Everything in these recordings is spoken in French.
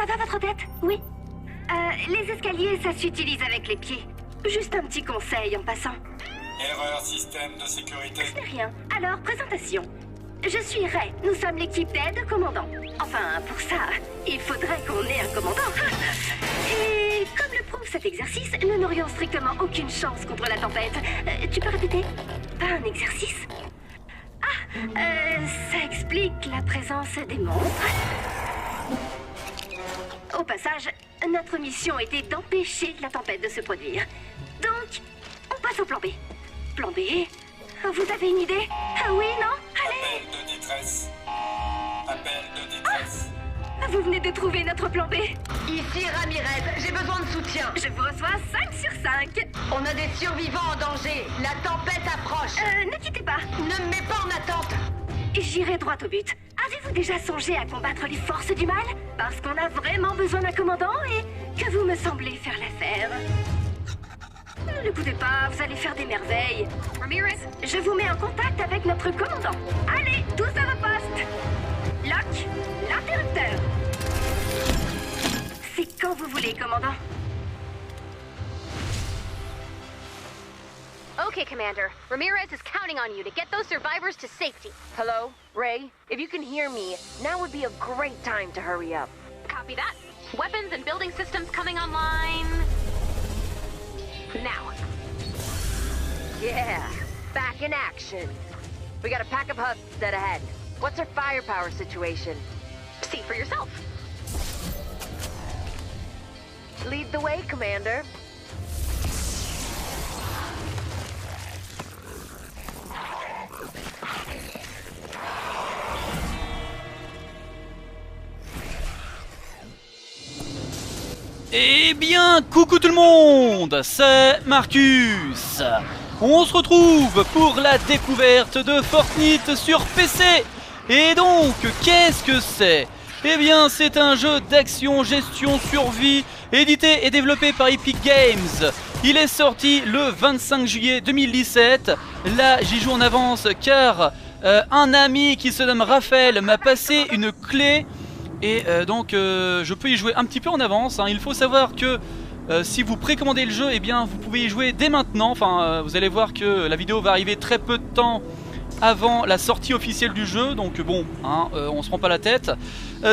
Ça va votre tête? Oui. Les escaliers, ça s'utilise avec les pieds. Juste un petit conseil en passant. Erreur système de sécurité. Ce n'est rien. Alors, présentation. Je suis Ray. Nous sommes l'équipe d'aide commandant. Enfin, pour ça, il faudrait qu'on ait un commandant. Et comme le prouve cet exercice, nous n'aurions strictement aucune chance contre la tempête. Tu peux répéter? Pas un exercice? Ça explique la présence des monstres. Au passage, notre mission était d'empêcher la tempête de se produire. Donc, on passe au plan B. Plan B? Vous avez une idée? Ah oui, non? Allez! Appel de détresse. Appel de détresse. Vous venez de trouver notre plan B. Ici Ramirez, j'ai besoin de soutien. Je vous reçois 5 sur 5. On a des survivants en danger. La tempête approche. Ne quittez pas. Ne me mets pas en attente. J'irai droit au but. Avez-vous déjà songé à combattre les forces du mal? Parce qu'on a vraiment besoin d'un commandant et que vous me semblez faire l'affaire. Ne l'écoutez pas, vous allez faire des merveilles. Ramirez, je vous mets en contact avec notre commandant. Allez, tous à vos postes. Lock, l'interrupteur. C'est quand vous voulez, commandant. Okay, Commander. Ramirez is counting on you to get those survivors to safety. Hello, Ray? If you can hear me, now would be a great time to hurry up. Copy that. Weapons and building systems coming online... now. Yeah, back in action. We got a pack of hubs dead ahead. What's our firepower situation? See for yourself. Lead the way, Commander. Eh bien, coucou tout le monde, c'est Marcus. On se retrouve pour la découverte de Fortnite sur PC. Et donc, qu'est-ce que c'est? Eh bien, c'est un jeu d'action, gestion, survie, édité et développé par Epic Games. Il est sorti le 25 juillet 2017. Là, j'y joue en avance car un ami qui se nomme Raphaël m'a passé une clé. Et donc je peux y jouer un petit peu en avance, hein. Il faut savoir que si vous précommandez le jeu, eh bien vous pouvez y jouer dès maintenant. Enfin vous allez voir que la vidéo va arriver très peu de temps avant la sortie officielle du jeu. Donc bon, hein, on se prend pas la tête.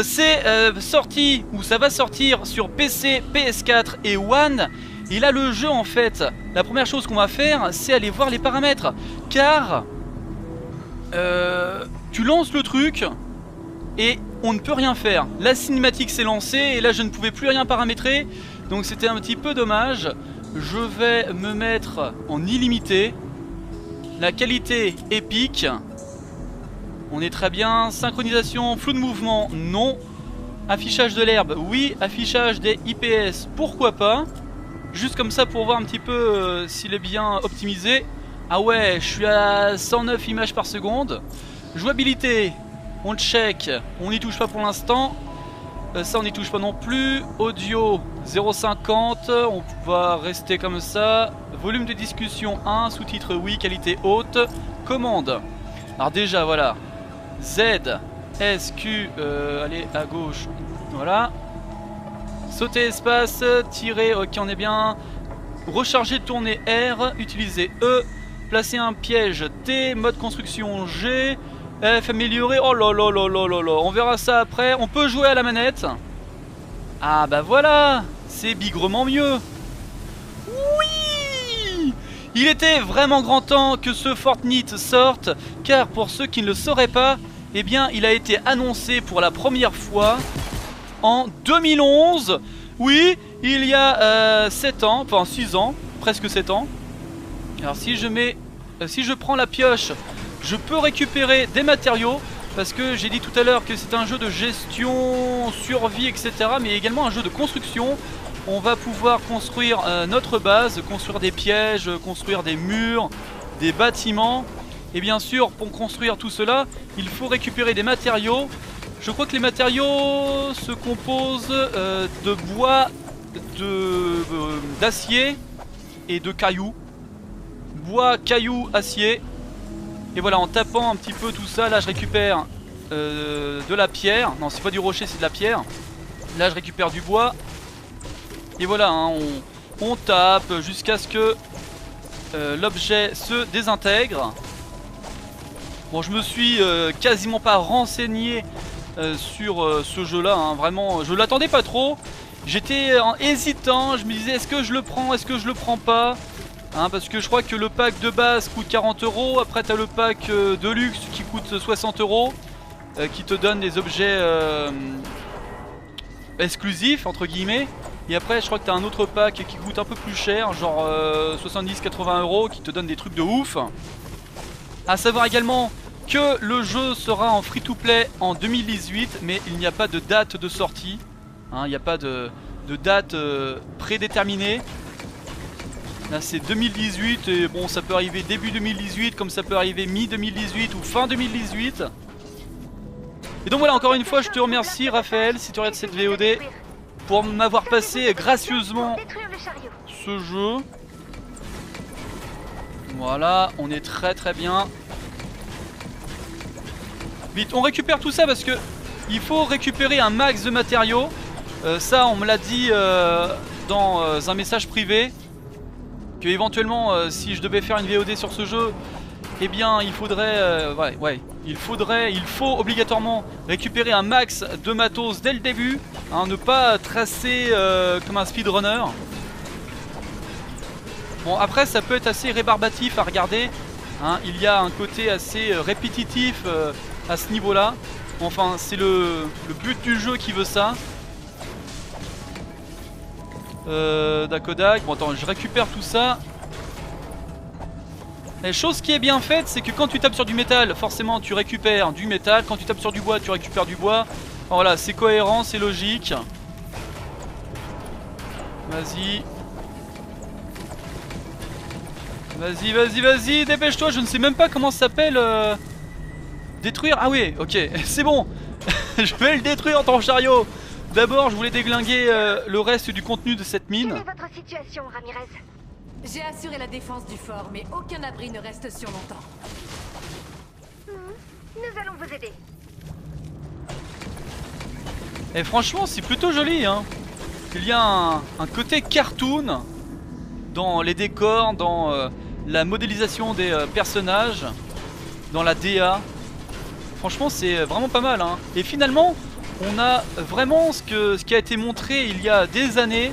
C'est sorti, ou ça va sortir sur PC, PS4 et One. Et là le jeu en fait, la première chose qu'on va faire, c'est aller voir les paramètres. Car tu lances le truc et on ne peut rien faire. La cinématique s'est lancée et là je ne pouvais plus rien paramétrer. Donc c'était un petit peu dommage. Je vais me mettre en illimité. La qualité épique. On est très bien. Synchronisation, flou de mouvement, non. Affichage de l'herbe, oui. Affichage des IPS, pourquoi pas. Juste comme ça pour voir un petit peu s'il est bien optimisé. Ah ouais, je suis à 109 images par seconde. Jouabilité, on check, on n'y touche pas pour l'instant. Ça on n'y touche pas non plus. Audio 0,50, on va rester comme ça. Volume de discussion 1, sous-titre oui, qualité haute. Commande. Alors déjà voilà. Z, S, Q, allez à gauche. Voilà. Sauter espace, tirer, ok on est bien. Recharger, tourner R, utiliser E. Placer un piège T, mode construction G. F, améliorer, oh là là là là là là. On verra ça après, on peut jouer à la manette. Ah bah voilà, c'est bigrement mieux. Oui, il était vraiment grand temps que ce Fortnite sorte. Car pour ceux qui ne le sauraient pas, eh bien il a été annoncé pour la première fois en 2011. Oui, il y a 7 ans, enfin 6 ans, presque 7 ans. Alors si je prends la pioche, je peux récupérer des matériaux. Parce que j'ai dit tout à l'heure que c'est un jeu de gestion, survie, etc. Mais également un jeu de construction. On va pouvoir construire notre base, construire des pièges, construire des murs, des bâtiments. Et bien sûr, pour construire tout cela, il faut récupérer des matériaux. Je crois que les matériaux se composent de bois, d'acier et de cailloux. Bois, cailloux, acier. Et voilà, en tapant un petit peu tout ça, là je récupère de la pierre. Non, c'est pas du rocher, c'est de la pierre. Là je récupère du bois. Et voilà, hein, on tape jusqu'à ce que l'objet se désintègre. Bon, je me suis quasiment pas renseigné sur ce jeu là, hein. Vraiment je l'attendais pas trop. J'étais hésitant, je me disais est-ce que je le prends, est-ce que je le prends pas, hein, parce que je crois que le pack de base coûte 40 €. Après t'as le pack de luxe qui coûte 60 €, qui te donne des objets exclusifs entre guillemets. Et après je crois que t'as un autre pack qui coûte un peu plus cher, genre 70-80 € qui te donne des trucs de ouf. A savoir également que le jeu sera en free to play en 2018, mais il n'y a pas de date de sortie, hein, il n'y a pas de date prédéterminée. Là c'est 2018 et bon, ça peut arriver début 2018 comme ça peut arriver mi 2018 ou fin 2018. Et donc voilà, encore une fois je te remercie Raphaël si tu regardes cette VOD pour m'avoir passé gracieusement ce jeu. Voilà, on est très bien. Vite, on récupère tout ça parce que il faut récupérer un max de matériaux. Ça on me l'a dit dans un message privé, que éventuellement si je devais faire une VOD sur ce jeu, eh bien il faudrait il faut obligatoirement récupérer un max de matos dès le début, hein, ne pas tracer comme un speedrunner. Bon, après ça peut être assez rébarbatif à regarder, hein, il y a un côté assez répétitif à ce niveau là. Enfin c'est le but du jeu qui veut ça. Dakodak, bon attends, je récupère tout ça. La chose qui est bien faite, c'est que quand tu tapes sur du métal, forcément tu récupères du métal. Quand tu tapes sur du bois, tu récupères du bois. Enfin, voilà, c'est cohérent, c'est logique. Vas-y. Vas-y, dépêche-toi, je ne sais même pas comment ça s'appelle. Détruire, ah oui, ok, c'est bon. Je vais le détruire ton chariot. D'abord, je voulais déglinguer le reste du contenu de cette mine. Quelle est votre situation, Ramirez? J'ai assuré la défense du fort, mais aucun abri ne reste sur longtemps. Nous allons vous aider. Et franchement, c'est plutôt joli, hein. Il y a un côté cartoon dans les décors, dans la modélisation des personnages, dans la DA. Franchement, c'est vraiment pas mal, hein. Et finalement, on a vraiment ce qui a été montré il y a des années,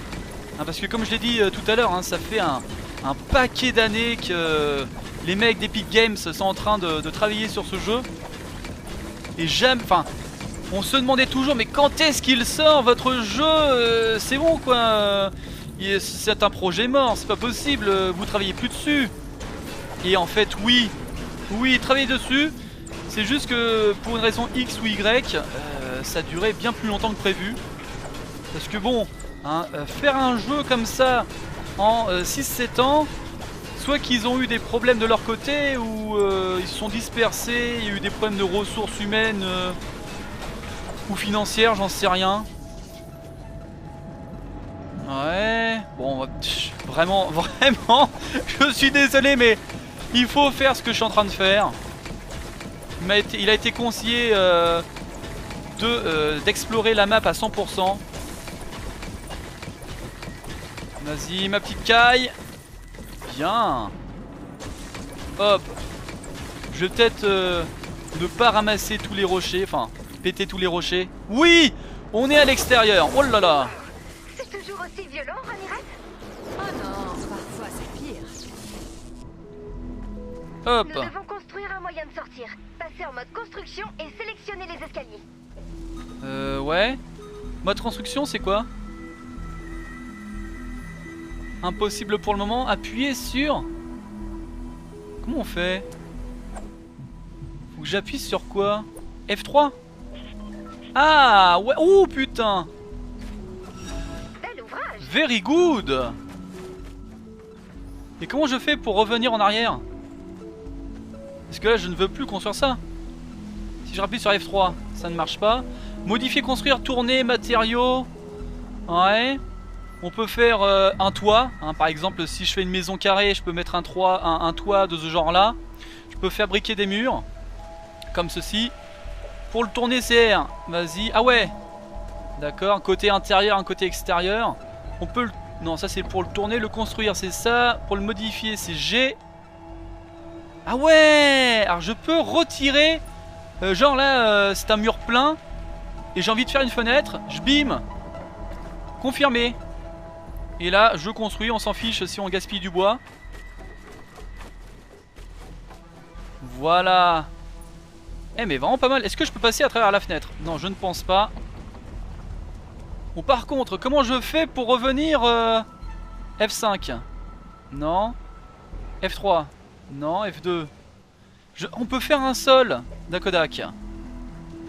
hein, parce que comme je l'ai dit tout à l'heure, hein, ça fait un paquet d'années que les mecs d'Epic Games sont en train de travailler sur ce jeu. Et jamais, enfin, on se demandait toujours, mais quand est-ce qu'il sort votre jeu? C'est bon quoi, c'est un projet mort, c'est pas possible, vous travaillez plus dessus. Et en fait oui, travailler dessus, c'est juste que pour une raison X ou Y, ça durait bien plus longtemps que prévu. Parce que bon, hein, faire un jeu comme ça en 6-7 ans, soit qu'ils ont eu des problèmes de leur côté, ou ils se sont dispersés, il y a eu des problèmes de ressources humaines ou financières, j'en sais rien. Ouais, bon, vraiment, je suis désolé, mais il faut faire ce que je suis en train de faire. Il a été conseillé d'explorer la map à 100%. Vas-y, ma petite caille. Bien. Hop. Je vais peut-être ne pas ramasser tous les rochers. Enfin, péter tous les rochers. Oui, on est à l'extérieur. Oh là là. C'est toujours aussi violent, Ramirez? Oh non, parfois c'est pire. Hop. Nous devons construire un moyen de sortir. Passer en mode construction et sélectionner les escaliers. Ouais. Mode construction, c'est quoi? Impossible pour le moment. Appuyer sur... Comment on fait? Faut que j'appuie sur quoi? F3? Ah ouais. Oh putain. Bel ouvrage. Very good. Et comment je fais pour revenir en arrière? Parce que là je ne veux plus construire ça. Si je rappuie sur F3, ça ne marche pas. Modifier, construire, tourner, matériaux. Ouais. On peut faire un toit, hein. Par exemple si je fais une maison carrée, je peux mettre un toit de ce genre là. Je peux fabriquer des murs comme ceci. Pour le tourner c'est R. Vas-y. Ah ouais. D'accord, un côté intérieur, un côté extérieur. On peut le... Non, ça c'est pour le tourner, le construire, c'est ça. Pour le modifier, c'est G. Ah ouais. Alors je peux retirer... genre là, c'est un mur plein. Et j'ai envie de faire une fenêtre. Je bim. Confirmé. Et là, je construis, on s'en fiche si on gaspille du bois. Voilà. Eh mais vraiment pas mal. Est-ce que je peux passer à travers la fenêtre? Non, je ne pense pas. Bon, par contre, comment je fais pour revenir F5? Non. F3? Non. F2? On peut faire un sol d'Akodak.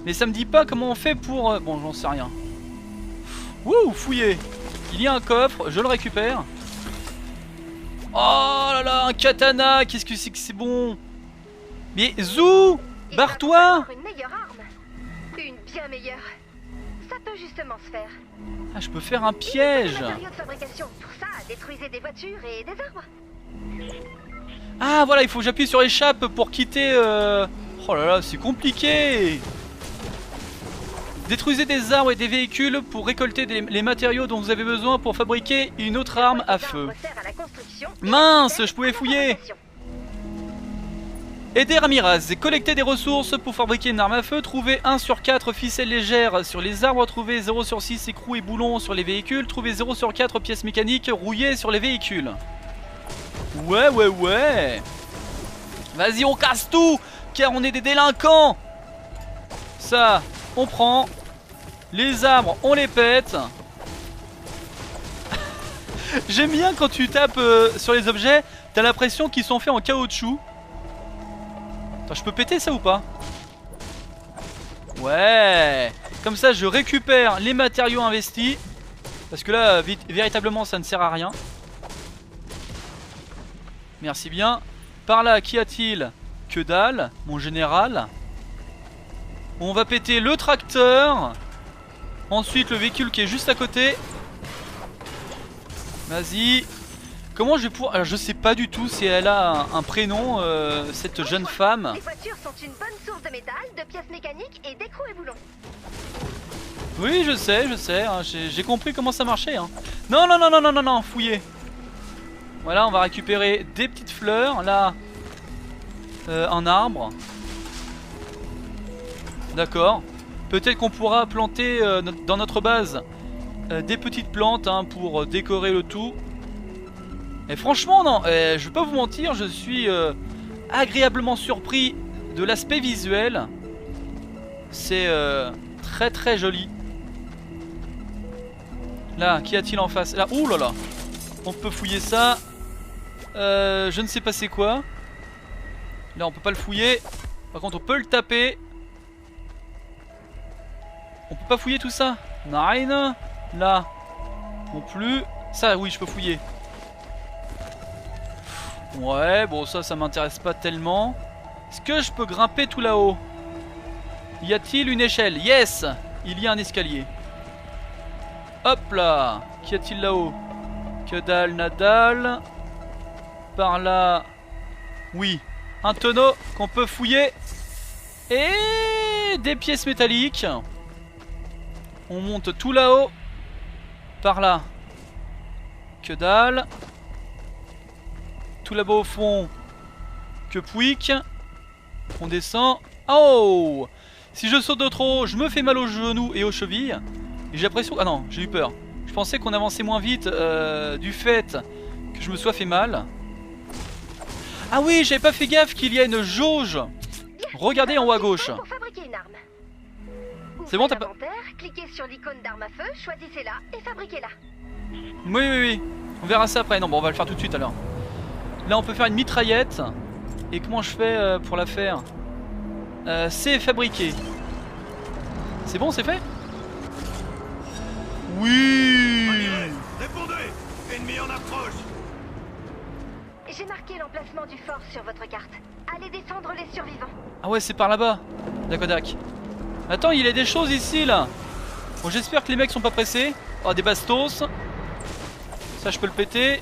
Mais ça me dit pas comment on fait pour... Bon, j'en sais rien. Wouh, fouillé. Il y a un coffre, je le récupère. Oh là là, un katana. Qu'est-ce que c'est bon. Mais Zou, barre-toi. Une meilleure arme. Une bien meilleure. Ça peut justement se faire. Ah, je peux faire un piège. Matériaux de fabrication. Pour ça, détruisez des voitures et des arbres. Ah voilà, il faut que j'appuie sur échappe pour quitter... Oh là là, c'est compliqué. Détruisez des arbres et des véhicules pour récolter les matériaux dont vous avez besoin pour fabriquer une autre arme à feu. Mince, je pouvais fouiller. Aider Ramirez, collecter des ressources pour fabriquer une arme à feu, trouver 1 sur 4 ficelles légères sur les arbres, trouver 0 sur 6 écrous et boulons sur les véhicules, trouver 0 sur 4 pièces mécaniques rouillées sur les véhicules. Ouais, ouais, ouais. Vas-y, on casse tout, car on est des délinquants. Ça, on prend. Les arbres, on les pète. J'aime bien quand tu tapes sur les objets, t'as l'impression qu'ils sont faits en caoutchouc. Attends, je peux péter ça ou pas? Ouais. Comme ça, je récupère les matériaux investis. Parce que là, véritablement, ça ne sert à rien. Merci bien. Par là, qu'y a-t-il? Que dalle, mon général. On va péter le tracteur. Ensuite, le véhicule qui est juste à côté. Vas-y. Comment je vais pouvoir... Alors, je sais pas du tout si elle a un prénom, cette jeune femme. Les voitures sont une bonne source de métal, de pièces mécaniques et d'écrous et boulons. Oui, je sais, hein, j'ai compris comment ça marchait. Hein. Non, non, non, non, non, non, non, fouillez. Voilà, on va récupérer des petites fleurs. Là, un arbre. D'accord. Peut-être qu'on pourra planter dans notre base des petites plantes hein, pour décorer le tout. Et franchement, non, je vais pas vous mentir, je suis agréablement surpris de l'aspect visuel. C'est très très joli. Là, qu'y a-t-il en face? Là, ouh là là. On peut fouiller ça. Je ne sais pas c'est quoi. Là, on peut pas le fouiller. Par contre, on peut le taper. On peut pas fouiller tout ça. Nine. Là, non plus. Ça, oui, je peux fouiller. Ouais, bon ça m'intéresse pas tellement. Est-ce que je peux grimper tout là-haut? Y a-t-il une échelle? Yes! Il y a un escalier. Hop là! Qu'y a-t-il là-haut? Que dalle, nadal. Par là... Oui, un tonneau qu'on peut fouiller. Et des pièces métalliques. On monte tout là-haut. Par là. Que dalle. Tout là-bas au fond. Que pouic. On descend. Oh! Si je saute de trop, je me fais mal aux genoux et aux chevilles. Et j'ai l'impression... Ah non, j'ai eu peur. Je pensais qu'on avançait moins vite du fait que je me sois fait mal. Ah oui, j'avais pas fait gaffe qu'il y a une jauge. Regardez en haut à gauche. C'est bon, t'as pas... Cliquez sur l'icône d'arme à feu, choisissez-la et fabriquez-la. Oui, oui, oui. On verra ça après. Non, bon, on va le faire tout de suite alors. Là, on peut faire une mitraillette. Et comment je fais pour la faire? C'est fabriqué. C'est bon, c'est fait? Oui. Répondez! Ennemi en approche! J'ai marqué l'emplacement du fort sur votre carte. Allez descendre les survivants. Ah ouais, c'est par là-bas. Dakodak. Attends, il y a des choses ici, là. Bon, j'espère que les mecs sont pas pressés. Oh, des bastos. Ça, je peux le péter.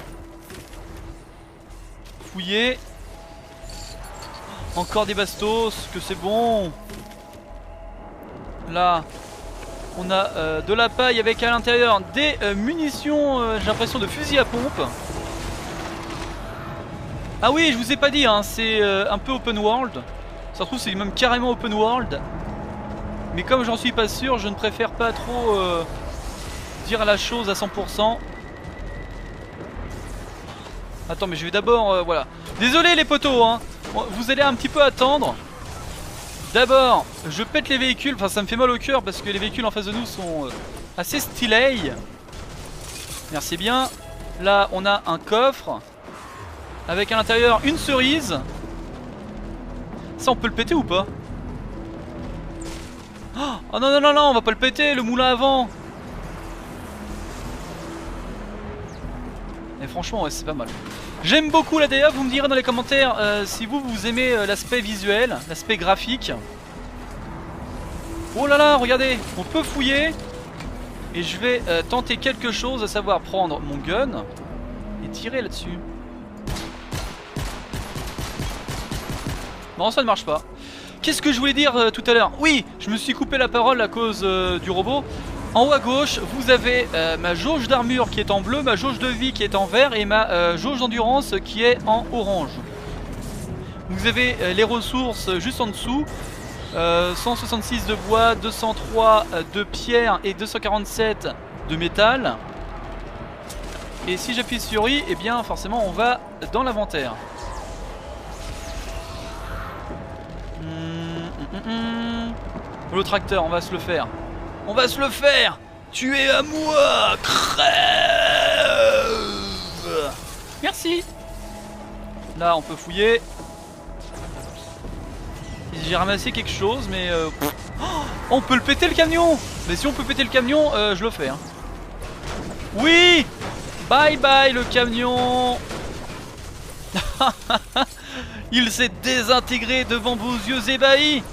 Fouiller. Encore des bastos, que c'est bon. Là. On a de la paille avec à l'intérieur des munitions, j'ai l'impression de fusil à pompe. Ah oui, je vous ai pas dit, hein, c'est un peu open world. Ça se trouve c'est même carrément open world. Mais comme j'en suis pas sûr, je ne préfère pas trop dire la chose à 100%. Attends, mais je vais d'abord... voilà. Désolé les potos, hein. Vous allez un petit peu attendre. D'abord, je pète les véhicules. Enfin, ça me fait mal au cœur parce que les véhicules en face de nous sont assez stylés. Merci bien. Là, on a un coffre avec à l'intérieur une cerise. Ça, on peut le péter ou pas? Oh non, non, non, non, on va pas le péter, le moulin à vent. Et franchement, ouais, c'est pas mal. J'aime beaucoup la DA, vous me direz dans les commentaires si vous aimez l'aspect visuel, l'aspect graphique. Oh là là, regardez, on peut fouiller. Et je vais tenter quelque chose, à savoir prendre mon gun et tirer là-dessus. Non, ça ne marche pas. Qu'est-ce que je voulais dire tout à l'heure? Oui, je me suis coupé la parole à cause du robot. En haut à gauche, vous avez ma jauge d'armure qui est en bleu, ma jauge de vie qui est en vert et ma jauge d'endurance qui est en orange. Vous avez les ressources juste en dessous. 166 de bois, 203 de pierre et 247 de métal. Et si j'appuie sur I, eh bien forcément on va dans l'inventaire. Le tracteur, on va se le faire. On va se le faire. Tu es à moi. Crève. Merci. Là on peut fouiller. J'ai ramassé quelque chose mais oh, on peut le péter le camion. Mais si on peut péter le camion je le fais hein. Oui. Bye bye le camion. Il s'est désintégré devant vos yeux ébahis.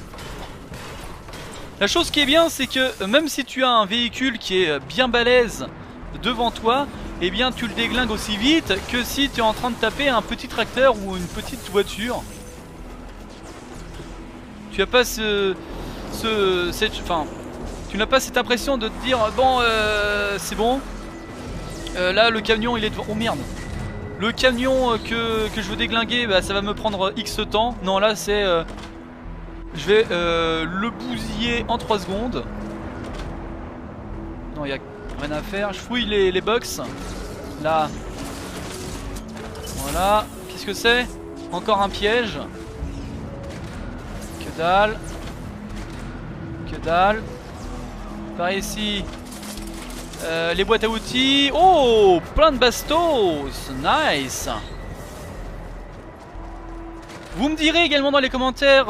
La chose qui est bien, c'est que même si tu as un véhicule qui est bien balèze devant toi, eh bien tu le déglingues aussi vite que si tu es en train de taper un petit tracteur ou une petite voiture. Tu n'as pas tu n'as pas cette impression de te dire bon c'est bon. Là le camion il est devant. Oh merde. Le camion que je veux déglinguer, bah, ça va me prendre X temps. Non là c'est je vais le bousiller en 3 secondes. Non, il n'y a rien à faire. Je fouille les box. Là. Voilà. Qu'est-ce que c'est? Encore un piège. Que dalle. Que dalle. Par ici. Les boîtes à outils. Oh, plein de bastos. Nice. Vous me direz également dans les commentaires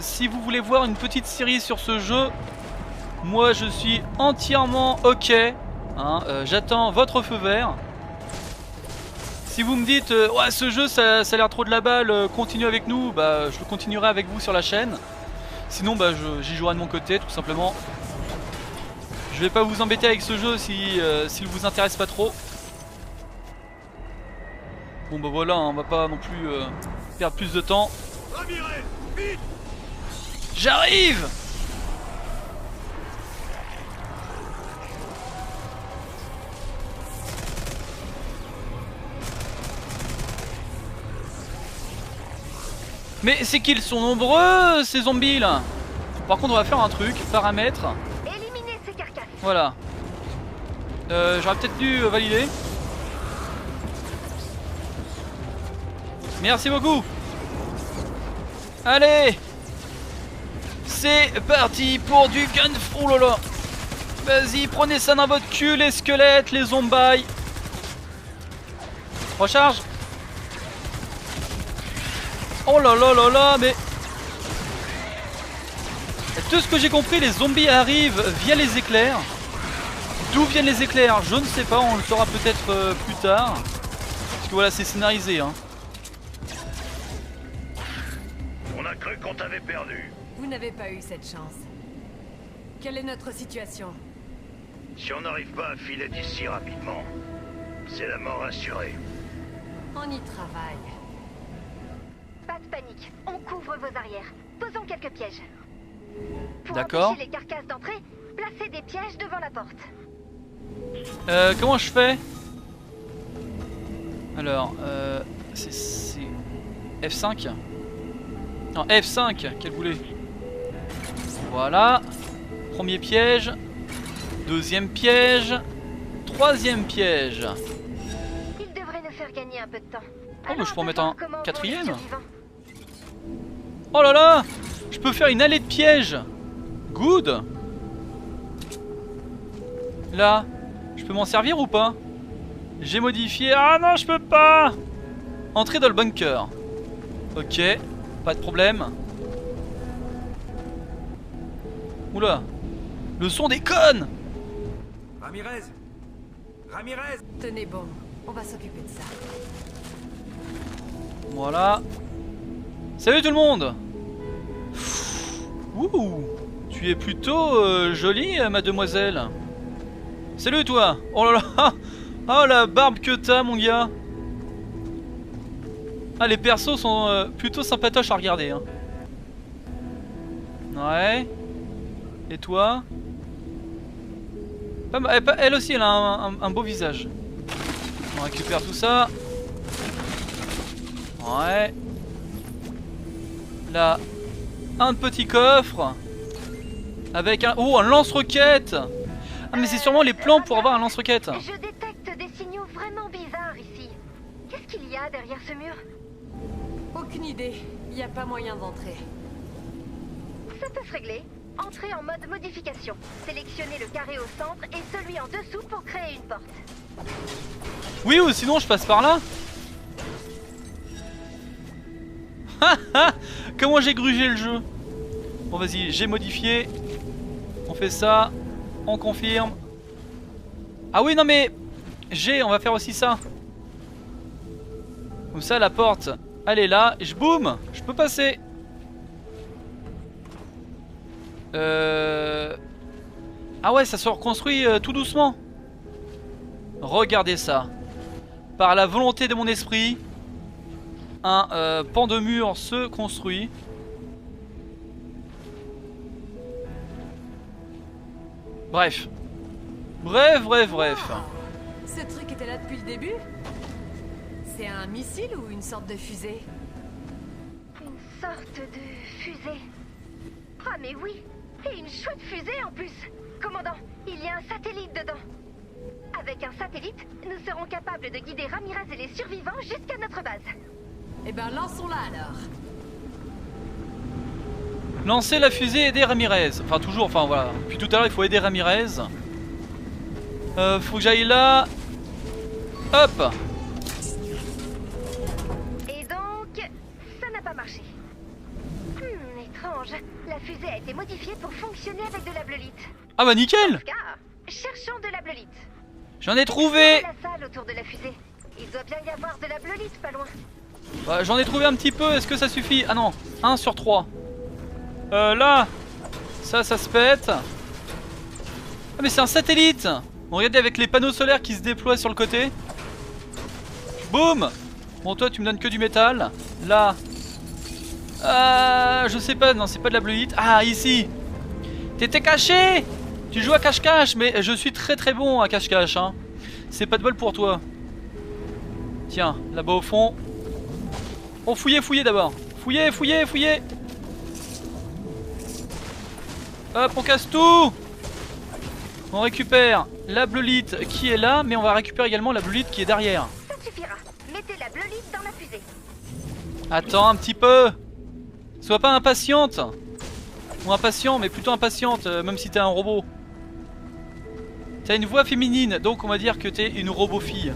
si vous voulez voir une petite série sur ce jeu. Moi je suis entièrement ok hein, j'attends votre feu vert. Si vous me dites ouais ce jeu ça a l'air trop de la balle, continue avec nous, bah je continuerai avec vous sur la chaîne. Sinon bah j'y jouerai de mon côté tout simplement. Je vais pas vous embêter avec ce jeu si s'il vous intéresse pas trop. Bon bah voilà, hein, on va pas non plus perdre plus de temps. J'arrive. Mais c'est qu'ils sont nombreux ces zombies là. Par contre on va faire un truc, paramètres. Éliminez ces carcasses. Voilà. J'aurais peut-être dû valider. Merci beaucoup. Allez. C'est parti pour du gun. Oh là là. Vas-y, prenez ça dans votre cul les squelettes, les zombies. Recharge. Oh là là là là, mais... De ce que j'ai compris, les zombies arrivent via les éclairs. D'où viennent les éclairs? Je ne sais pas, on le saura peut-être plus tard. Parce que voilà, c'est scénarisé hein. On a cru qu'on t'avait perdu. Vous n'avez pas eu cette chance. Quelle est notre situation? Si on n'arrive pas à filer d'ici rapidement, c'est la mort assurée. On y travaille. Pas de panique, on couvre vos arrières. Posons quelques pièges. Pour D'accord. empêcher les carcasses d'entrée, placer des pièges devant la porte. Comment je fais? Alors, c'est F5. Non, F5, quel boulet. Voilà. Premier piège. Deuxième piège. Troisième piège. Il devrait nous faire gagner un peu de temps. Oh, mais je peux en mettre un quatrième. Survivants. Oh là là! Je peux faire une allée de piège. Good. Là, je peux m'en servir ou pas? J'ai modifié. Ah non, je peux pas! Entrer dans le bunker. Ok, pas de problème. Oula, le son déconne! Ramirez! Ramirez! Tenez bon, on va s'occuper de ça. Voilà. Salut tout le monde! Ouh, tu es plutôt jolie, mademoiselle. Salut toi! Oh là là! Oh la barbe que t'as, mon gars! Ah, les persos sont plutôt sympatoches à regarder. Hein. Ouais. Et toi? Elle aussi, elle a un beau visage. On récupère tout ça. Ouais. Là, un petit coffre. Avec un... Oh, un lance-roquette! Ah, mais c'est sûrement les plans pour avoir un lance-roquette. Je détecte des signaux vraiment bizarres ici. Qu'est-ce qu'il y a derrière ce mur? Aucune idée, il n'y a pas moyen d'entrer. Ça peut se régler. Entrez en mode modification. Sélectionnez le carré au centre et celui en dessous pour créer une porte. Oui, ou sinon je passe par là. Comment j'ai grugé le jeu. Bon vas-y, j'ai modifié. On fait ça. On confirme. Ah oui, non mais on va faire aussi ça. Comme ça la porte, elle est là. Et boum, je peux passer. Ah ouais, ça se reconstruit tout doucement. Regardez ça. Par la volonté de mon esprit, un pan de mur se construit. Bref. Bref. Ce truc était là depuis le début? C'est un missile ou une sorte de fusée? Une sorte de fusée. Ah mais oui. Et une chouette fusée en plus. Commandant, il y a un satellite dedans. Avec un satellite, nous serons capables de guider Ramirez et les survivants jusqu'à notre base. Eh ben lançons-la alors. Lancer la fusée et aider Ramirez. Enfin toujours, enfin voilà. Puis tout à l'heure il faut aider Ramirez. Faut que j'aille là. Hop. Et donc, ça n'a pas marché. Étrange. La fusée a été modifiée pour fonctionner avec de la bleuite. Ah bah nickel. En tout cas, cherchons de la bleuite. J'en ai trouvé. La salle autour de la fusée. Il doit bien y avoir de la bleuite pas loin. Bah, j'en ai trouvé un petit peu, est-ce que ça suffit? Ah non, 1 sur 3. Là. Ça se pète. Ah mais c'est un satellite. Regardez avec les panneaux solaires qui se déploient sur le côté. Boum. Bon toi tu me donnes que du métal. Là. Je sais pas, non c'est pas de la bleuite. Ah ici. T'étais caché. Tu joues à cache-cache, mais je suis très bon à cache-cache hein. C'est pas de bol pour toi. Tiens, là-bas au fond. Oh fouillez d'abord. Fouillez. Hop, on casse tout. On récupère la bleulite qui est là, mais on va récupérer également la bleulite qui est derrière. Ça suffira. Mettez la bleulite dans la fusée. Attends un petit peu. Sois pas impatiente. Ou impatient, mais plutôt impatiente, même si t'es un robot. T'as une voix féminine, donc on va dire que t'es une robot-fille.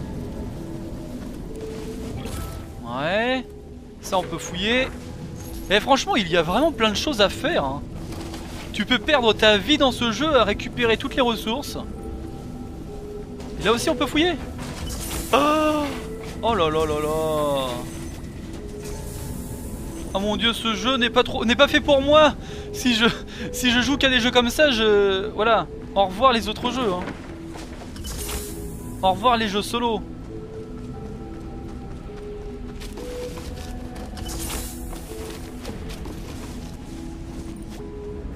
Ouais. Ça on peut fouiller. Et franchement il y a vraiment plein de choses à faire hein. Tu peux perdre ta vie dans ce jeu à récupérer toutes les ressources. Et là aussi on peut fouiller. Oh là là là là. Oh mon dieu, ce jeu n'est pas fait pour moi. Si je joue qu'à des jeux comme ça, voilà. Au revoir les autres jeux hein. Au revoir les jeux solo.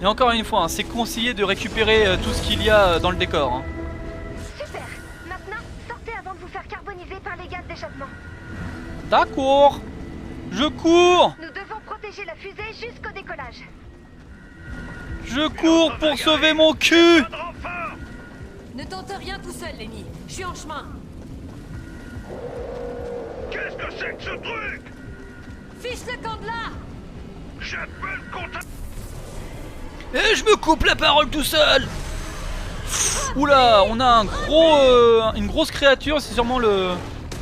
Et encore une fois, hein, c'est conseillé de récupérer tout ce qu'il y a dans le décor. Hein. Super. Maintenant, sortez avant de vous faire carboniser par les gaz d'échappement. D'accord. Je cours. Nous devons protéger la fusée jusqu'au décollage. Je cours pour sauver mon cul. Ne tente rien tout seul, Lenny. Je suis en chemin. Qu'est-ce que c'est que ce truc? Fiche le camp de là. J'appelle contact. Et je me coupe la parole tout seul. Oula, on a un gros, une grosse créature, c'est sûrement le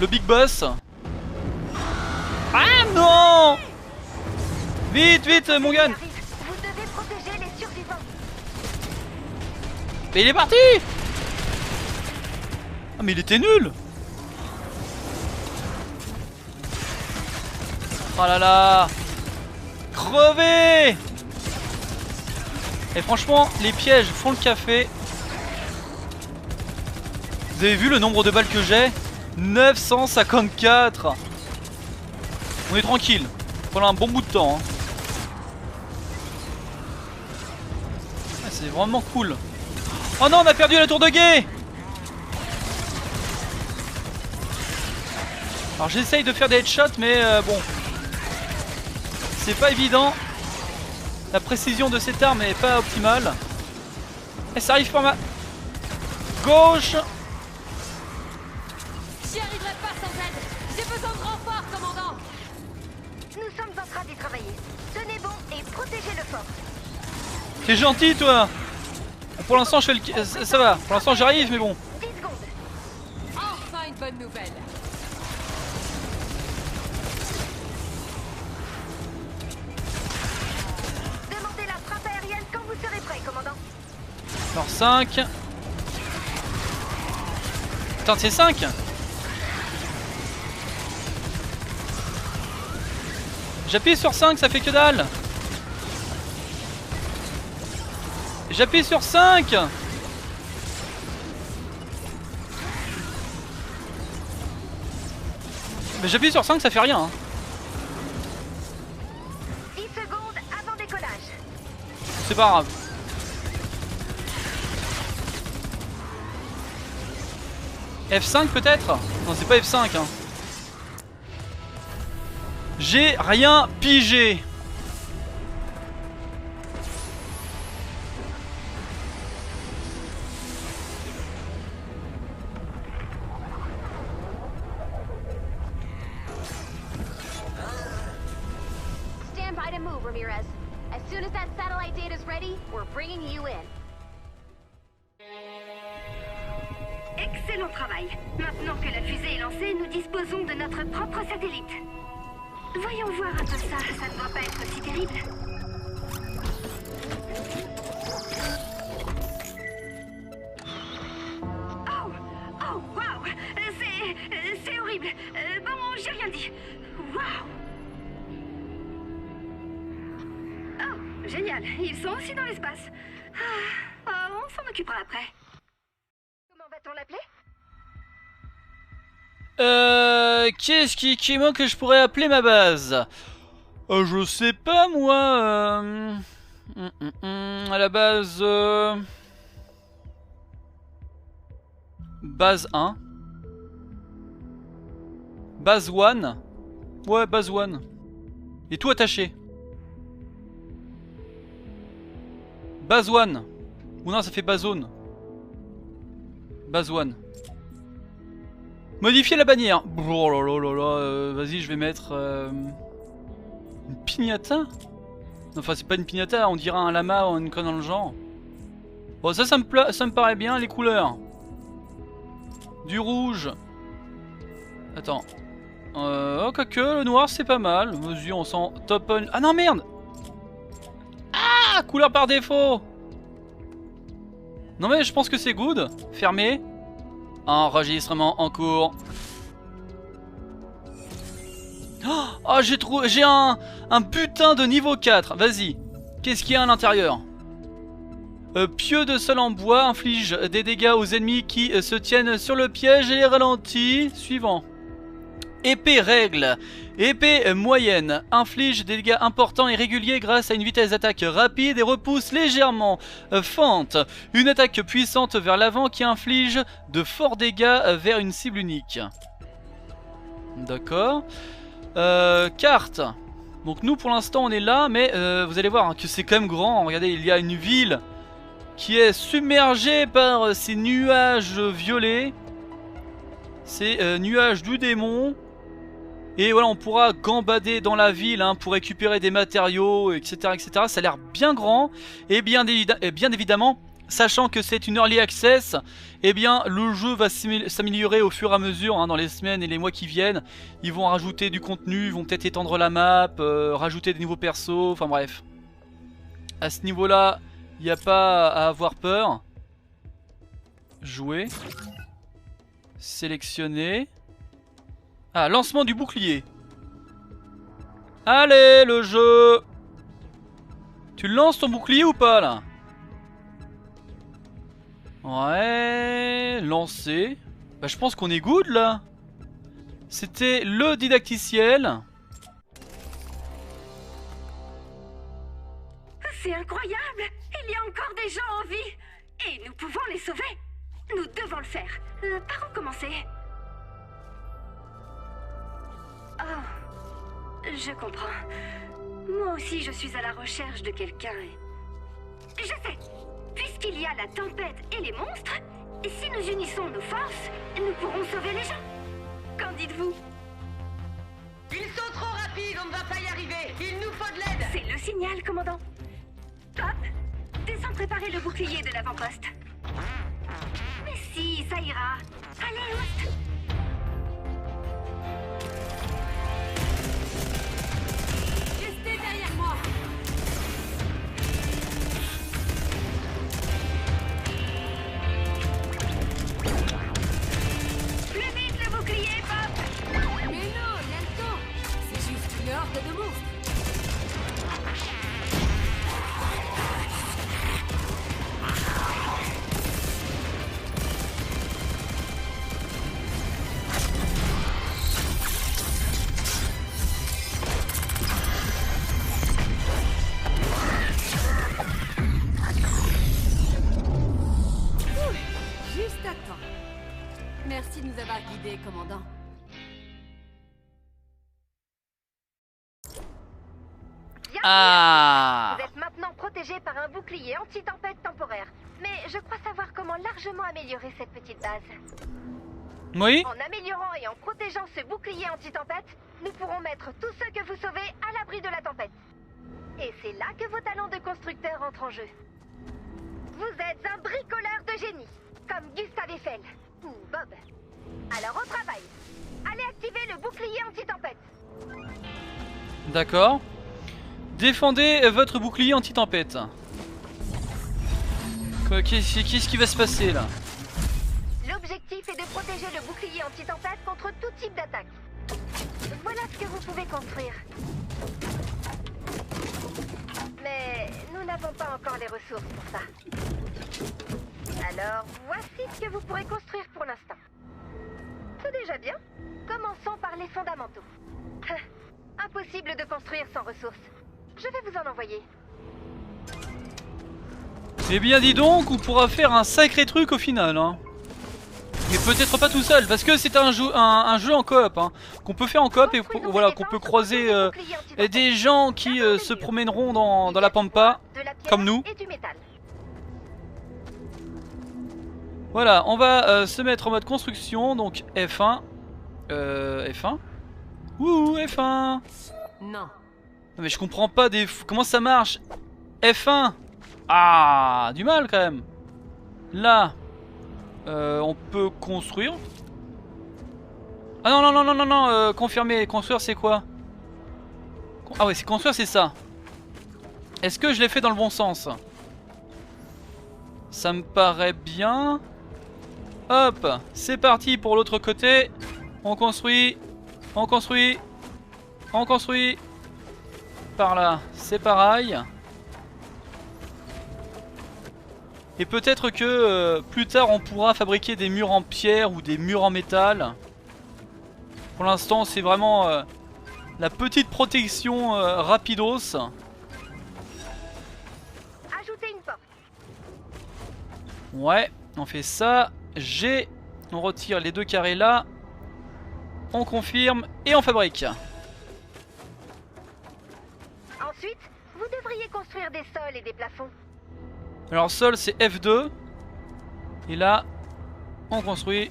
Big Boss. Ah non! Vite, vite, mon gars! Vous devez protéger les survivants. Mais il est parti! Ah mais il était nul! Oh là là! Crevez! Et franchement, les pièges font le café. Vous avez vu le nombre de balles que j'ai? 954! On est tranquille, pendant un bon bout de temps. Hein. Ah, c'est vraiment cool. Oh non, on a perdu la tour de guet. Alors j'essaye de faire des headshots, mais bon, c'est pas évident. La précision de cette arme est pas optimale. Et ça arrive par ma gauche. J'y arriverai pas sans aide. J'ai besoin de renfort, commandant. Nous sommes en train d'y travailler. Tenez bon et protégez le fort. T'es gentil, toi. Pour l'instant, je fais le... ça va. Pour l'instant, j'arrive, mais bon. 10 secondes. Enfin une bonne nouvelle. Demandez la frappe aérienne quand vous serez prêt, commandant. Alors 5. Putain, c'est 5. J'appuie sur 5, ça fait que dalle. J'appuie sur 5. Mais j'appuie sur 5, ça fait rien. Hein. 10 secondes avant décollage. C'est pas grave. F5 peut-être? Non, c'est pas F5. Hein. J'ai rien pigé. Stand by to move, Ramirez. As soon as that satellite data is ready, we're bringing you in. Excellent travail. Maintenant que la fusée est lancée, nous disposons de notre propre satellite. Voyons voir un peu ça, ça ne doit pas être si terrible. Oh, oh, waouh, c'est horrible. Bon, j'ai rien dit. Waouh. Oh, génial, ils sont aussi dans l'espace. Ah, on s'en occupera après. Comment va-t-on l'appeler? Qu'est-ce comment que je pourrais appeler ma base? Je sais pas moi. À la base. Base 1. Base 1. Ouais, base 1. Et tout attaché. Base 1. Ou non, ça fait base zone. Base 1. Modifier la bannière. Oh là là là là, vas-y, je vais mettre une piñata. Enfin, c'est pas une piñata, on dirait un lama ou une conne dans le genre. Bon, ça me paraît bien, les couleurs. Du rouge. Attends. Oh, quoique, le noir, c'est pas mal. Vas-y, on s'en top on. Ah non, merde. Ah, couleur par défaut. Non mais je pense que c'est good. Fermé. Enregistrement en cours. Oh, j'ai un butin de niveau 4. Vas-y. Qu'est-ce qu'il y a à l'intérieur? Pieu de sol en bois inflige des dégâts aux ennemis qui se tiennent sur le piège et les ralentit. Suivant. Épée règle. Épée moyenne. Inflige des dégâts importants et réguliers grâce à une vitesse d'attaque rapide et repousse légèrement. Fente. Une attaque puissante vers l'avant qui inflige de forts dégâts vers une cible unique. D'accord. Carte. Donc nous pour l'instant on est là, mais vous allez voir hein, que c'est quand même grand. Regardez, il y a une ville qui est submergée par ces nuages violets. Ces nuages du démon. Et voilà, on pourra gambader dans la ville hein, pour récupérer des matériaux, etc. etc. Ça a l'air bien grand. Et bien évidemment, sachant que c'est une early access, eh bien le jeu va s'améliorer au fur et à mesure hein, dans les semaines et les mois qui viennent. Ils vont rajouter du contenu, ils vont peut-être étendre la map, rajouter des nouveaux persos, enfin bref. À ce niveau-là, il n'y a pas à avoir peur. Jouer. Sélectionner. Ah, lancement du bouclier. Allez, le jeu. Tu lances ton bouclier ou pas, là? Ouais, lancer. Bah, je pense qu'on est good, là. C'était le didacticiel. C'est incroyable. Il y a encore des gens en vie. Et nous pouvons les sauver. Nous devons le faire. Par où commencer? Oh, je comprends. Moi aussi, je suis à la recherche de quelqu'un. Je sais. Puisqu'il y a la tempête et les monstres, si nous unissons nos forces, nous pourrons sauver les gens. Qu'en dites-vous? Ils sont trop rapides, on ne va pas y arriver. Il nous faut de l'aide. C'est le signal, commandant. Hop, descends préparer le bouclier de l'avant-poste. Mais si, ça ira. Allez, Oust. Restez derrière moi. Plus vite le bouclier, Pop. Mais non, lento. C'est juste une horde de monstres. Juste à temps. Merci de nous avoir guidés, commandant. Ah. Vous êtes maintenant protégé par un bouclier anti-tempête temporaire. Mais je crois savoir comment largement améliorer cette petite base. Oui. En améliorant et en protégeant ce bouclier anti-tempête, nous pourrons mettre tous ceux que vous sauvez à l'abri de la tempête. Et c'est là que vos talents de constructeur entrent en jeu. Vous êtes un bricoleur de génie, comme Gustave Eiffel ou Bob. Alors au travail. Allez activer le bouclier anti-tempête. D'accord. Défendez votre bouclier anti-tempête. Qu'est-ce qui va se passer là? L'objectif est de protéger le bouclier anti-tempête contre tout type d'attaque. Voilà ce que vous pouvez construire. Mais nous n'avons pas encore les ressources pour ça. Alors, voici ce que vous pourrez construire pour l'instant. C'est déjà bien. Commençons par les fondamentaux. Impossible de construire sans ressources. Je vais vous en envoyer. Eh bien dis donc, on pourra faire un sacré truc au final hein. Mais peut-être pas tout seul, parce que c'est un jeu en coop hein, qu'on peut faire en coop et voilà, qu'on peut croiser des gens qui se promèneront dans la pampa, comme nous. Voilà, on va se mettre en mode construction, donc F1. F1. Ouh, F1. Non. Mais je comprends pas comment ça marche. F1. Ah, du mal quand même. Là, on peut construire. Ah non, non, non, non, non, non, confirmer. Construire, c'est quoi? Ah ouais, c'est construire, c'est ça. Est-ce que je l'ai fait dans le bon sens? Ça me paraît bien. Hop, c'est parti pour l'autre côté. On construit. On construit. On construit. Par là, c'est pareil. Et peut-être que plus tard on pourra fabriquer des murs en pierre ou des murs en métal. Pour l'instant c'est vraiment la petite protection rapidos. Ajoutez une porte. Ouais, on fait ça. G, on retire les 2 carrés là. On confirme et on fabrique. Ensuite, vous devriez construire des sols et des plafonds. Alors sol c'est F2. Et là, on construit.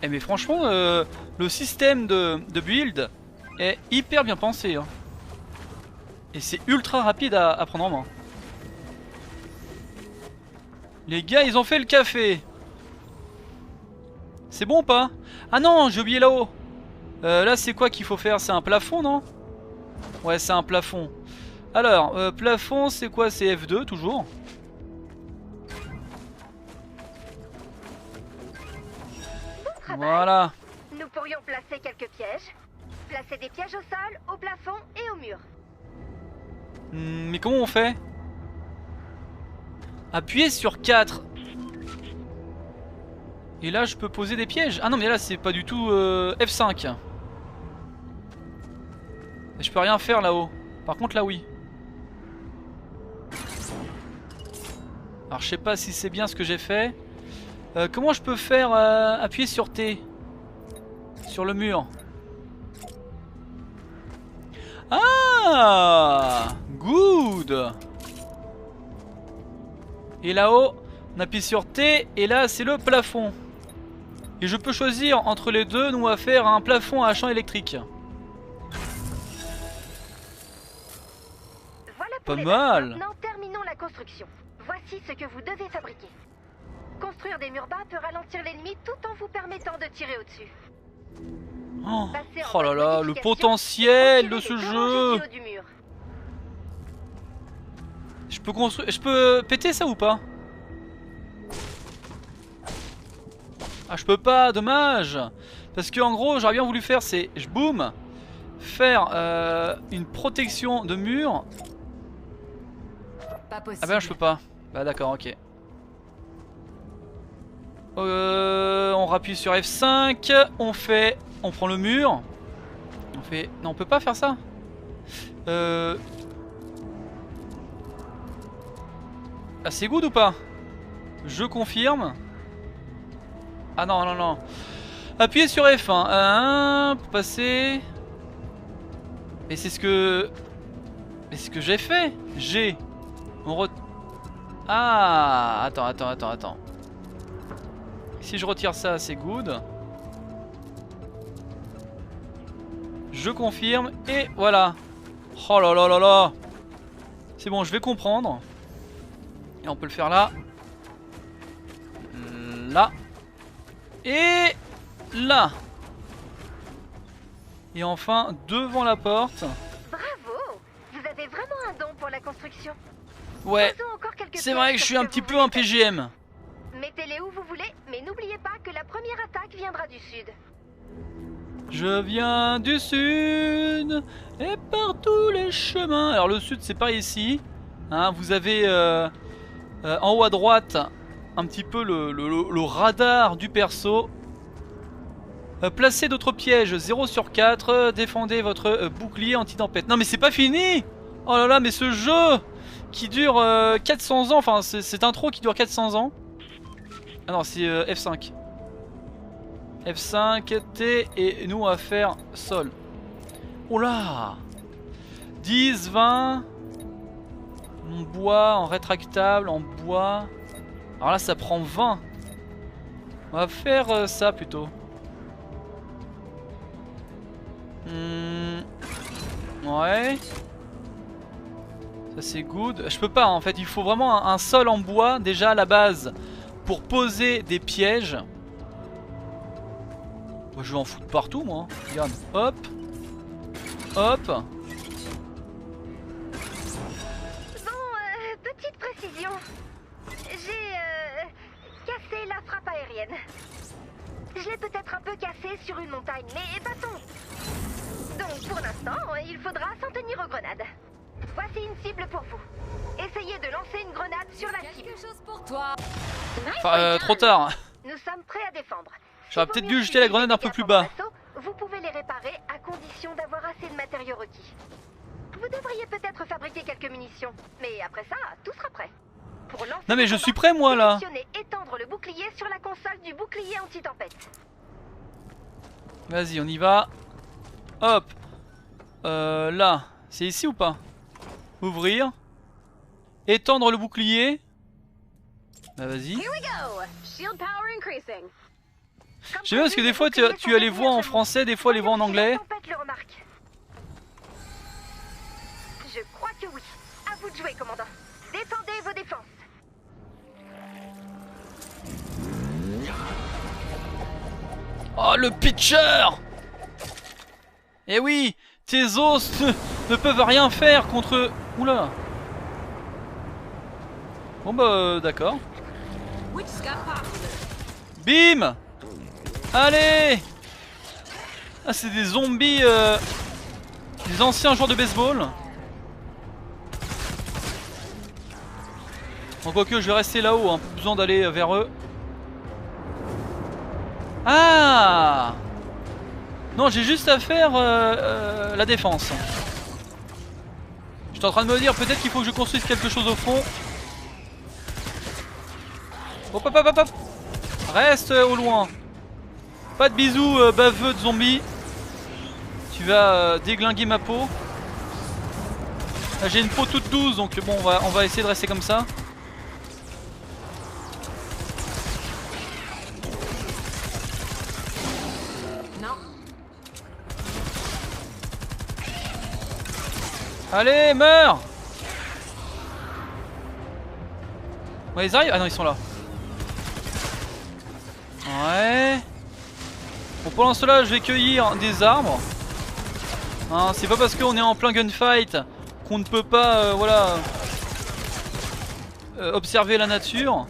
Eh mais franchement, le système de build est hyper bien pensé. Hein. Et c'est ultra rapide à prendre en main. Les gars, ils ont fait le café. C'est bon ou pas? Ah non, j'ai oublié là-haut. Là, c'est quoi qu'il faut faire? C'est un plafond, non? Ouais, c'est un plafond. Alors, plafond, c'est quoi? C'est F2, toujours. Voilà. Nous pourrions placer quelques pièges. Placer des pièges au sol, au plafond et au mur. Mais comment on fait? Appuyez sur 4. Et là je peux poser des pièges. Ah non mais là c'est pas du tout F5. Et je peux rien faire là-haut. Par contre là oui. Alors je sais pas si c'est bien ce que j'ai fait. Comment je peux faire appuyer sur T? Sur le mur. Ah, good. Et là-haut, on appuie sur T et là c'est le plafond. Et je peux choisir entre les deux, nous on va faire un plafond à champ électrique. Voilà Pas pour les mal. bases. Maintenant, terminons la construction. Voici ce que vous devez fabriquer. Construire des murs bas peut ralentir l'ennemi tout en vous permettant de tirer au-dessus. Oh là là, le potentiel de ce jeu. Je peux construire, je peux péter ça ou pas? Ah je peux pas, dommage. Parce que en gros j'aurais bien voulu faire c'est, je boum, faire une protection de mur. Pas possible. Ah ben je peux pas. Bah d'accord, ok. On rappuie sur F5, on prend le mur. On fait, non on peut pas faire ça. Ah c'est good ou pas? Je confirme. Ah non non non. Appuyez sur F1 pour passer. Mais c'est ce que... Mais c'est ce que j'ai fait. G. Ah attends. Si je retire ça c'est good. Je confirme et voilà. Oh là là là là. C'est bon, je vais comprendre. Et on peut le faire là. Là. Et là. Et enfin devant la porte. Bravo! Vous avez vraiment un don pour la construction. Ouais. C'est vrai que je suis un petit peu un PGM. Mettez-les où vous voulez, mais n'oubliez pas que la première attaque viendra du sud. Je viens du sud et par tous les chemins. Alors le sud c'est par ici. Hein, vous avez en haut à droite un petit peu le radar du perso. Placez d'autres pièges 0 sur 4. Défendez votre bouclier anti-tempête. Non mais c'est pas fini. Oh là là, mais ce jeu qui dure 400 ans. Enfin cette intro qui dure 400 ans. Ah non c'est F5. F5, T et nous on va faire sol. Oh là 10, 20. En bois, en rétractable, en bois. Alors là ça prend 20. On va faire ça plutôt. Ouais. Ça c'est good. Je peux pas en fait, il faut vraiment un sol en bois déjà à la base pour poser des pièges. Je vais en foutre partout moi. Regarde, hop. Hop. Bon, petite précision. J'ai cassé la frappe aérienne. Je l'ai peut-être un peu cassée sur une montagne, mais passons. Donc pour l'instant, il faudra s'en tenir aux grenades. Voici une cible pour vous. Essayez de lancer une grenade sur la cible. Quelque chose pour toi. Enfin, trop tard. Nous sommes prêts à défendre. J'aurais peut-être dû jeter la grenade un peu plus bas. vous pouvez les réparer à condition d'avoir assez de matériaux requis. Vous devriez peut-être fabriquer quelques munitions, mais après ça, tout sera prêt. Pour lancer Non mais le je combat, suis prêt moi là. sélectionnez étendre le bouclier sur la console du bouclier anti-tempête. Vas-y, on y va. Hop. Là, c'est ici ou pas? Ouvrir. Étendre le bouclier. Bah vas-y. Here we go. Shield power increasing. J'aime bien parce que des fois tu as les voix en français, des fois les voix en anglais. Tempête le remarque. Je crois que oui. À vous de jouer, commandant. Défendez vos défenses. Oh le pitcher! Eh oui, tes os ne peuvent rien faire contre... Oula. Bon bah d'accord. Bim! Allez! Ah c'est des zombies... des anciens joueurs de baseball. Bon quoique je vais rester là-haut, hein, pas besoin d'aller vers eux. Ah! Non, j'ai juste à faire la défense. J'étais en train de me dire peut-être qu'il faut que je construise quelque chose au fond. Hop hop hop hop hop. Reste au loin. Pas de bisous baveux de zombies. Tu vas déglinguer ma peau. J'ai une peau toute douce donc bon on va essayer de rester comme ça. Allez, meurs! Ouais, ils arrivent? Ah non, ils sont là. Ouais. Bon, pendant cela, je vais cueillir des arbres. Hein, c'est pas parce qu'on est en plein gunfight qu'on ne peut pas, voilà, observer la nature.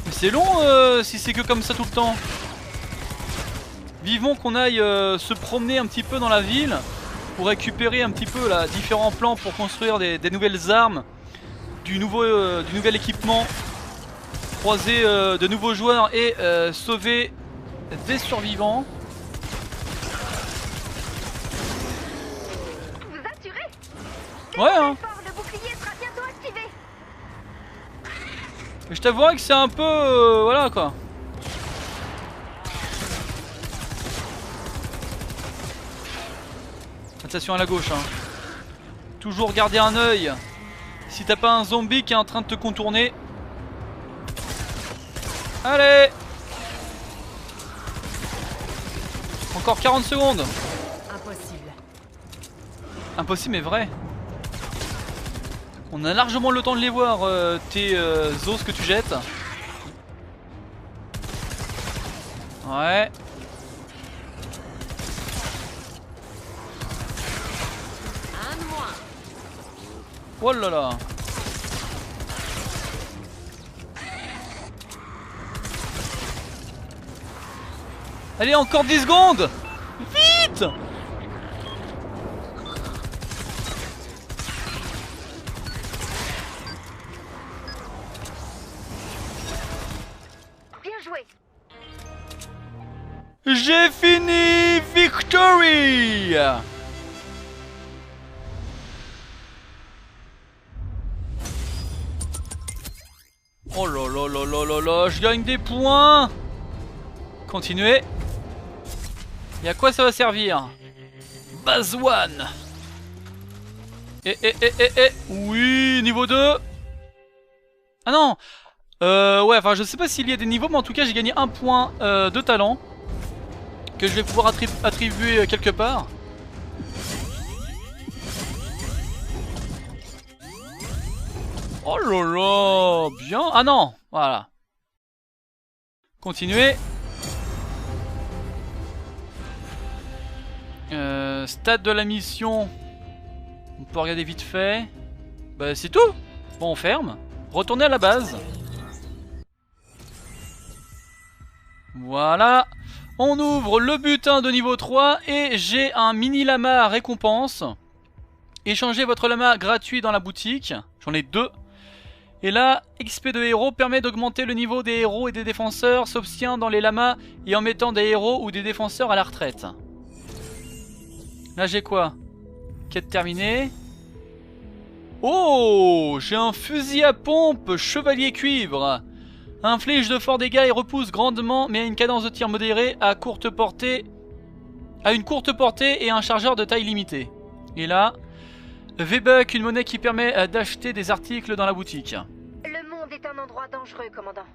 Mais c'est long si c'est que comme ça tout le temps. Vivement qu'on aille se promener un petit peu dans la ville pour récupérer un petit peu là, différents plans pour construire des nouvelles armes, du nouvel équipement, croiser de nouveaux joueurs et sauver des survivants. Vous assurez? Ouais hein. Le bouclier sera bientôt activé. Je t'avouerai que c'est un peu voilà quoi. Attention à la gauche hein. Toujours garder un œil si t'as pas un zombie qui est en train de te contourner. Allez! Encore 40 secondes. Impossible. Impossible mais vrai. On a largement le temps de les voir tes os que tu jettes. Ouais. Oh là là. Allez, encore 10 secondes. Vite. Bien joué. J'ai fini. Victory. Oh là là là là là là, je gagne des points. Continuez. Et à quoi ça va servir? Base 1. Oui, niveau 2. Ah non. Ouais, enfin je sais pas s'il y a des niveaux, mais en tout cas j'ai gagné un point de talent que je vais pouvoir attribuer quelque part. Oh là là, bien. Ah non, voilà. Continuez. Stade de la mission. On peut regarder vite fait. Bah c'est tout. Bon, on ferme. Retournez à la base. Voilà. On ouvre le butin de niveau 3 et j'ai un mini lama à récompense. Échangez votre lama gratuit dans la boutique. J'en ai 2. Et là, XP de héros permet d'augmenter le niveau des héros et des défenseurs, s'obtient dans les lamas et en mettant des héros ou des défenseurs à la retraite. Là j'ai quoi? Quête terminée. Oh, j'ai un fusil à pompe chevalier cuivre. Inflige de forts dégâts et repousse grandement, mais à une cadence de tir modérée à courte portée. À une courte portée et un chargeur de taille limitée. Et là, V-Buck, une monnaie qui permet d'acheter des articles dans la boutique. Le monde est un endroit dangereux, commandant.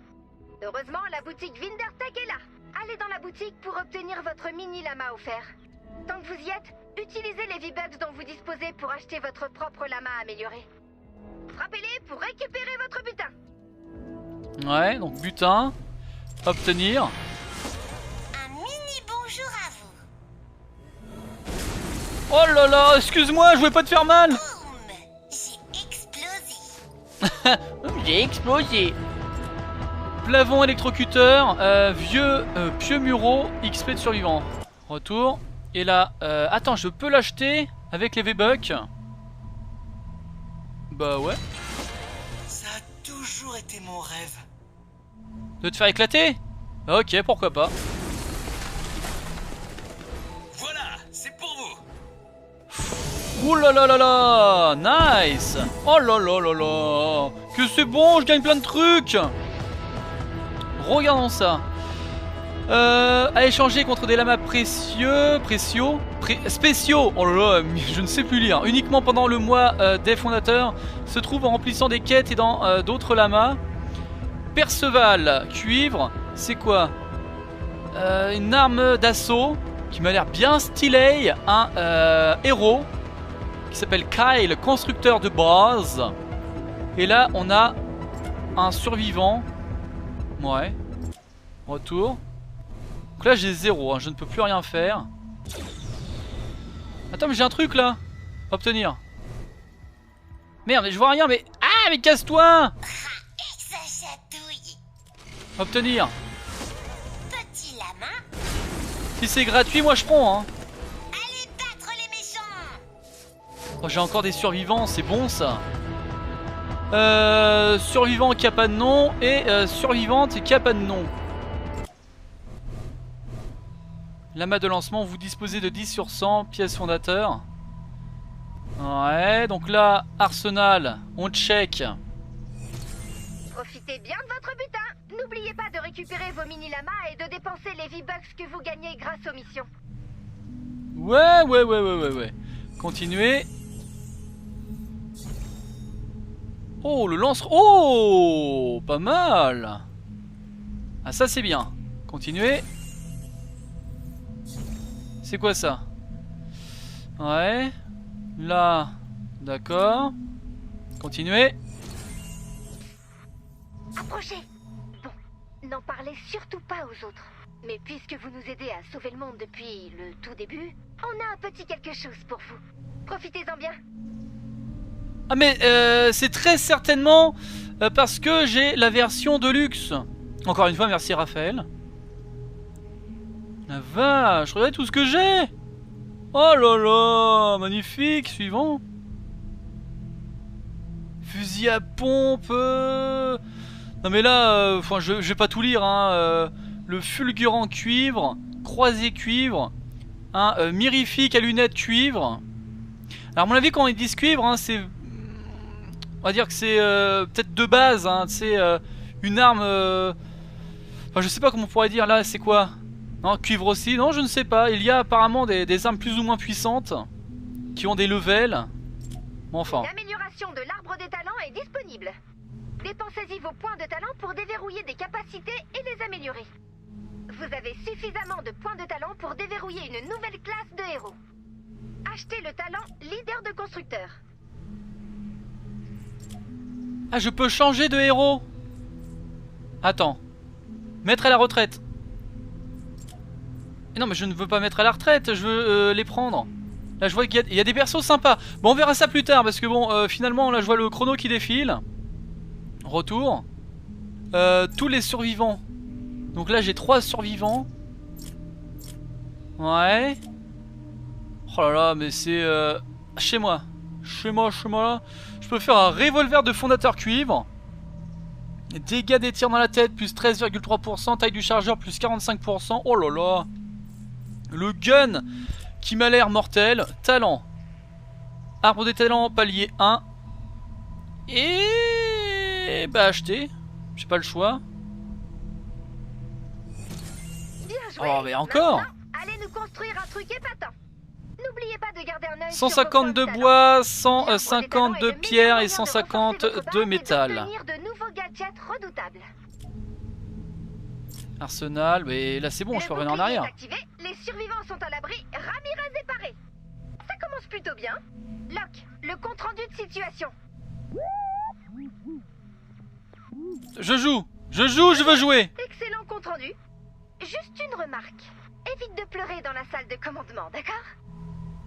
Heureusement, la boutique Wintertech est là. Allez dans la boutique pour obtenir votre mini-lama offert. Tant que vous y êtes, utilisez les V-Bucks dont vous disposez pour acheter votre propre lama amélioré. Frappez-les pour récupérer votre butin. Ouais, donc butin. Obtenir. Un mini bonjour à vous. Oh là là, excuse-moi, je voulais pas te faire mal. Boum, j'ai explosé. J'ai explosé. Plavon électrocuteur, vieux pieux muraux, XP de survivant. Retour. Et là, attends, je peux l'acheter avec les V-Bucks? Bah ouais. Ça a toujours été mon rêve. De te faire éclater? Ok, pourquoi pas. Voilà, c'est pour vous. Ouh là là là là, nice. Oh là là là là, que c'est bon, je gagne plein de trucs. Regardons ça. À échanger contre des lamas spéciaux. Oh là là, je ne sais plus lire. Uniquement pendant le mois des fondateurs. Se trouve en remplissant des quêtes et dans d'autres lamas. Perceval, cuivre. C'est quoi? Une arme d'assaut qui m'a l'air bien stylée. Un héros qui s'appelle Kyle, constructeur de base. Et là, on a un survivant. Ouais. Retour. Donc là j'ai 0, hein, je ne peux plus rien faire. Attends, mais j'ai un truc là. Obtenir. Merde, mais je vois rien, mais... Ah, mais casse-toi. Ça chatouille. Obtenir. Petit lama. Si c'est gratuit, moi je prends, hein. Allez battre les méchants. Oh, j'ai encore des survivants, c'est bon ça. Survivant qui a pas de nom et survivante qui a pas de nom. Lama de lancement, vous disposez de 10 sur 100 pièces fondateurs. Ouais, donc là, arsenal, on check. Profitez bien de votre butin. N'oubliez pas de récupérer vos mini-lamas et de dépenser les V-Bucks que vous gagnez grâce aux missions. Ouais. Continuez. Oh, le lance... Oh, pas mal. Ah, ça c'est bien. Continuez. C'est quoi ça? Ouais. Là. D'accord. Continuez. Approchez. Bon, n'en parlez surtout pas aux autres. Mais puisque vous nous aidez à sauver le monde depuis le tout début, on a un petit quelque chose pour vous. Profitez-en bien. Ah mais c'est très certainement parce que j'ai la version de luxe. Encore une fois, merci Raphaël. La vache, regardez tout ce que j'ai. Oh là là, magnifique, suivant. Fusil à pompe. Non mais là, enfin, je vais pas tout lire, hein. Le fulgurant cuivre, croisé cuivre, un mirifique à lunettes cuivre. Alors à mon avis, quand ils disent cuivre, hein, c'est... On va dire que c'est peut-être de base, hein, c'est une arme... Enfin, je sais pas comment on pourrait dire, là, c'est quoi? Non, cuivre aussi? Non, je ne sais pas. Il y a apparemment des armes plus ou moins puissantes qui ont des levels. Bon, enfin... L'amélioration de l'arbre des talents est disponible. Dépensez-y vos points de talent pour déverrouiller des capacités et les améliorer. Vous avez suffisamment de points de talent pour déverrouiller une nouvelle classe de héros. Achetez le talent leader de constructeur. Ah, je peux changer de héros. Attends. Mettre à la retraite. Et non, mais je ne veux pas mettre à la retraite, je veux les prendre. Là, je vois qu'il y a des persos sympas. Bon, on verra ça plus tard, parce que bon, finalement, là, je vois le chrono qui défile. Retour. Tous les survivants. Donc là, j'ai 3 survivants. Ouais. Oh là là, mais c'est... Chez moi. Chez moi, là. Je peux faire un revolver de fondateur cuivre. Dégâts des tirs dans la tête, plus 13,3%. Taille du chargeur, plus 45%. Oh là là. Le gun qui m'a l'air mortel. Talent. Arbre des talents, palier 1. Et... bah acheter. J'ai pas le choix. Bien joué. Oh mais encore. Maintenant, allez nous construire un truc épatant. N'oubliez pas de garder un œil 150 de bois, 150 de pierre et 150 de métal. de nouveaux gadgets redoutables. Arsenal, mais là c'est bon, je peux revenir en arrière. Activé, les survivants sont à l'abri, Ramirez est paré. Ça commence plutôt bien. Locke, le compte rendu de situation. Je veux jouer. Excellent compte rendu. Juste une remarque. Évite de pleurer dans la salle de commandement, d'accord?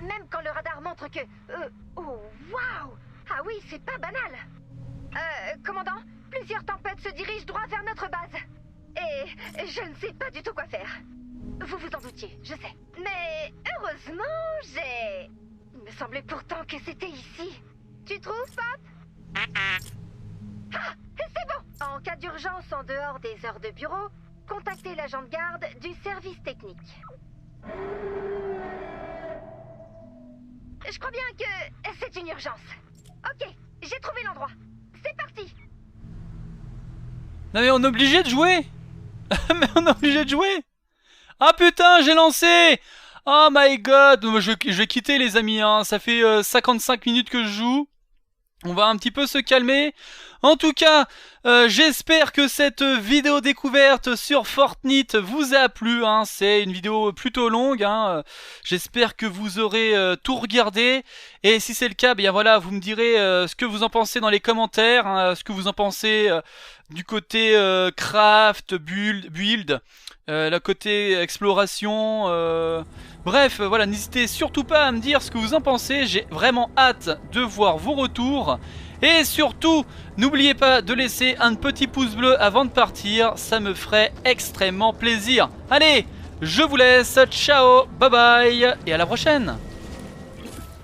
Même quand le radar montre que... oh, waouh! Ah oui, c'est pas banal. Commandant, plusieurs tempêtes se dirigent droit vers notre base. Et je ne sais pas du tout quoi faire. Vous vous en doutiez, je sais. Mais heureusement, j'ai... Il me semblait pourtant que c'était ici. Tu trouves, Pop? Ah, c'est bon! En cas d'urgence en dehors des heures de bureau, contactez l'agent de garde du service technique. Je crois bien que c'est une urgence. Ok, j'ai trouvé l'endroit. C'est parti. Non mais on est obligé de jouer. Mais on est obligé de jouer. Ah putain, j'ai lancé. Oh my god. Je vais quitter les amis, hein. Ça fait 55 minutes que je joue. On va un petit peu se calmer. En tout cas, j'espère que cette vidéo découverte sur Fortnite vous a plu. Hein. C'est une vidéo plutôt longue. Hein. J'espère que vous aurez tout regardé. Et si c'est le cas, bien voilà, vous me direz ce que vous en pensez dans les commentaires. Hein, ce que vous en pensez du côté craft, build, le côté exploration. Bref, voilà, n'hésitez surtout pas à me dire ce que vous en pensez. J'ai vraiment hâte de voir vos retours. Et surtout, n'oubliez pas de laisser un petit pouce bleu avant de partir. Ça me ferait extrêmement plaisir. Allez, je vous laisse. Ciao, bye bye et à la prochaine.